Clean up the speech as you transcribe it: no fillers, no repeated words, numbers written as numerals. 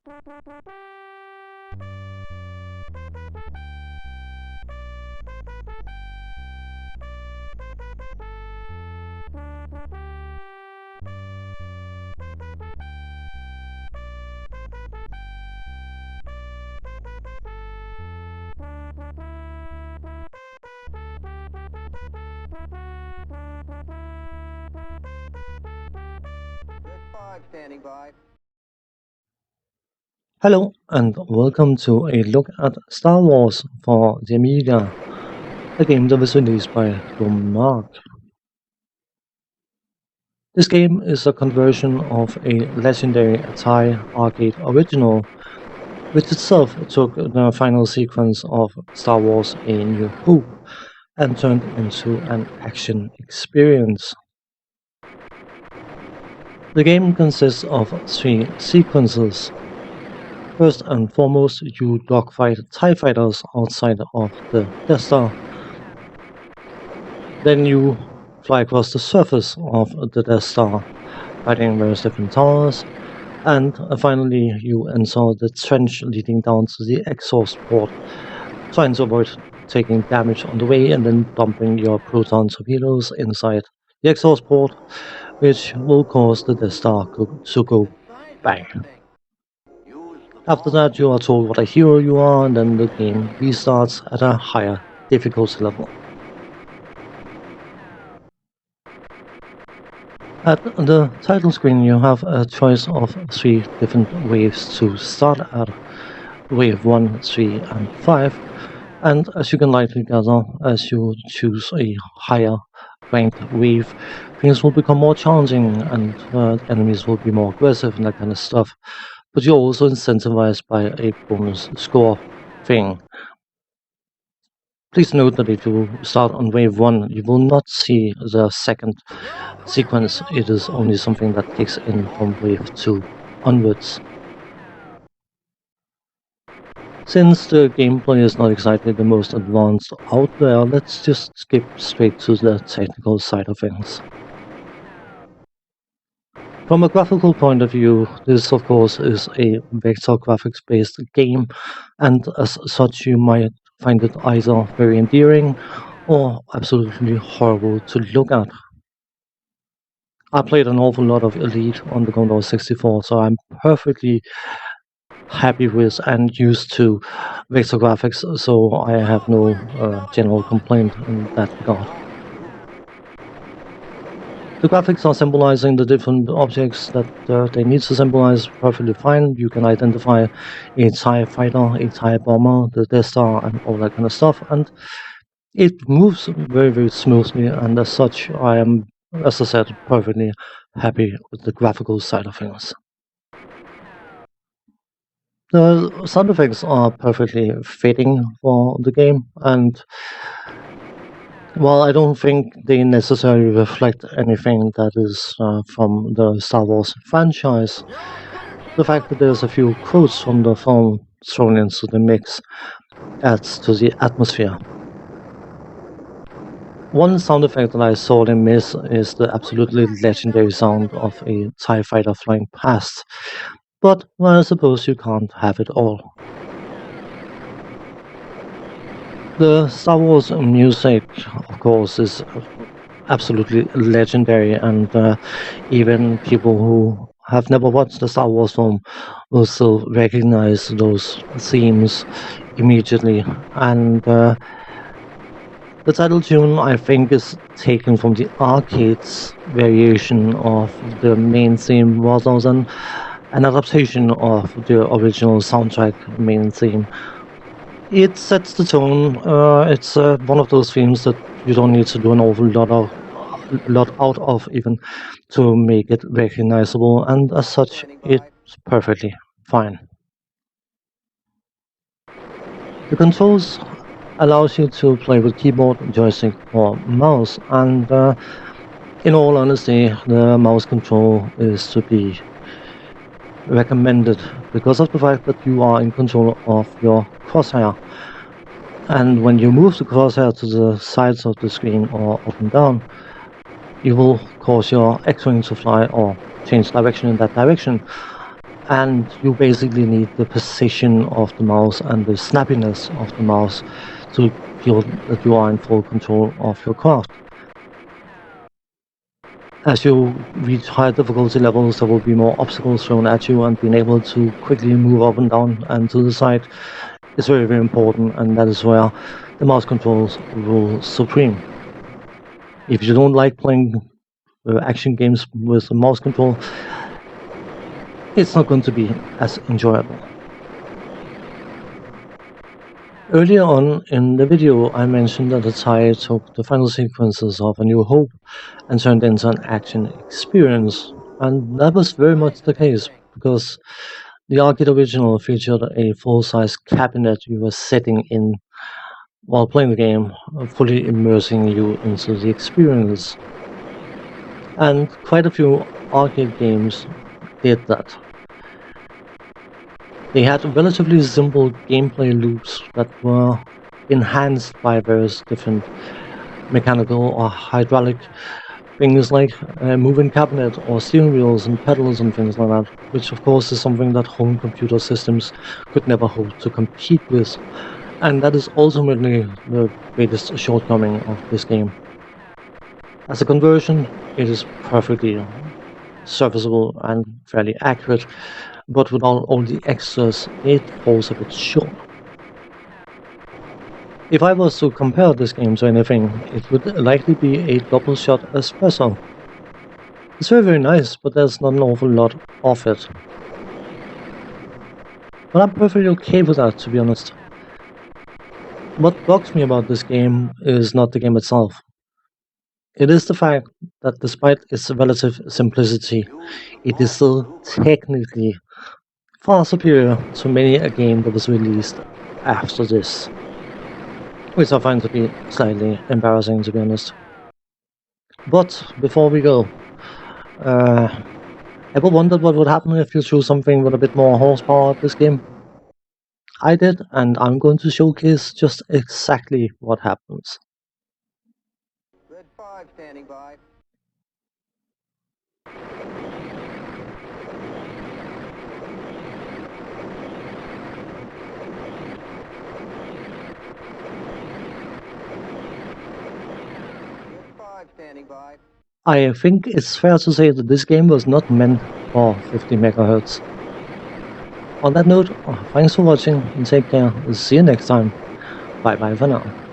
Standing by. Hello and welcome to a look at Star Wars for the Amiga, a game that was released by Domark. This game is a conversion of a legendary Atari arcade original, which itself took the final sequence of Star Wars A New Hope and turned into an action experience. The game consists of 3 sequences. First and foremost, you dogfight TIE fighters outside of the Death Star. Then you fly across the surface of the Death Star, fighting various different towers, and finally you enter the trench leading down to the exhaust port, trying to avoid taking damage on the way and then dumping your proton torpedoes inside the exhaust port, which will cause the Death Star to go bang. After that, you are told what a hero you are, and then the game restarts at a higher difficulty level. At the title screen, you have a choice of 3 different waves to start at: wave 1, 3, and 5. And as you can likely gather, as you choose a higher ranked wave, things will become more challenging and enemies will be more aggressive and that kind of stuff. But you're also incentivized by a bonus score thing. Please note that if you start on wave 1, you will not see the second sequence. It is only something that kicks in from wave 2 onwards. Since the gameplay is not exactly the most advanced out there, let's just skip straight to the technical side of things. From a graphical point of view, this of course is a vector graphics based game, and as such you might find it either very endearing or absolutely horrible to look at. I played an awful lot of Elite on the Commodore 64, so I'm perfectly happy with and used to vector graphics, so I have no general complaint in that regard. The graphics are symbolizing the different objects that they need to symbolize perfectly fine. You can identify a TIE fighter, a TIE bomber, the Death Star, and all that kind of stuff, and it moves very, very smoothly, and as such, I am, as I said, perfectly happy with the graphical side of things. The sound effects are perfectly fitting for the game, and while I don't think they necessarily reflect anything that is from the Star Wars franchise, the fact that there's a few quotes from the film thrown into the mix adds to the atmosphere. One sound effect that I sorely miss is the absolutely legendary sound of a TIE fighter flying past, but well, I suppose you can't have it all. The Star Wars music, of course, is absolutely legendary, and even people who have never watched the Star Wars film will still recognize those themes immediately. And the title tune, I think, is taken from the arcade's variation of the main theme rather than an adaptation of the original soundtrack main theme. It sets the tone. It's one of those themes that you don't need to do an awful lot out of even to make it recognizable, and as such, it's perfectly fine. The controls allows you to play with keyboard, joystick, or mouse, and in all honesty, the mouse control is to be recommended because of the fact that you are in control of your crosshair, and when you move the crosshair to the sides of the screen or up and down, you will cause your X-wing to fly or change direction in that direction. and you basically need the precision of the mouse and the snappiness of the mouse to feel that you are in full control of your craft. As you reach higher difficulty levels, there will be more obstacles thrown at you, and being able to quickly move up and down and to the side is very, very important, and that is where the mouse controls rule supreme. If you don't like playing action games with a mouse control, it's not going to be as enjoyable. Earlier on in the video, I mentioned that Atari took the final sequences of A New Hope and turned into an action experience, and that was very much the case, because the arcade original featured a full-size cabinet you were sitting in while playing the game, fully immersing you into the experience. And quite a few arcade games did that. They had relatively simple gameplay loops that were enhanced by various different mechanical or hydraulic things like a moving cabinet or steering wheels and pedals and things like that, which of course is something that home computer systems could never hope to compete with. And that is ultimately the greatest shortcoming of this game. As a conversion, it is perfectly serviceable and fairly accurate, but without all the extras, it falls a bit short. If I was to compare this game to anything, it would likely be a double shot espresso. It's very, very nice, but there's not an awful lot of it. But I'm perfectly okay with that, to be honest. What bugs me about this game is not the game itself. It is the fact that despite its relative simplicity, it is still technically far superior to many a game that was released after this, which I find to be slightly embarrassing, to be honest. But before we go, ever wondered what would happen if you choose something with a bit more horsepower at this game? I did, and I'm going to showcase just exactly what happens. Good 5 standing by. Good 5 standing by. I think it's fair to say that this game was not meant for 50 megahertz. On that note, thanks for watching and take care. See you next time. Bye bye for now.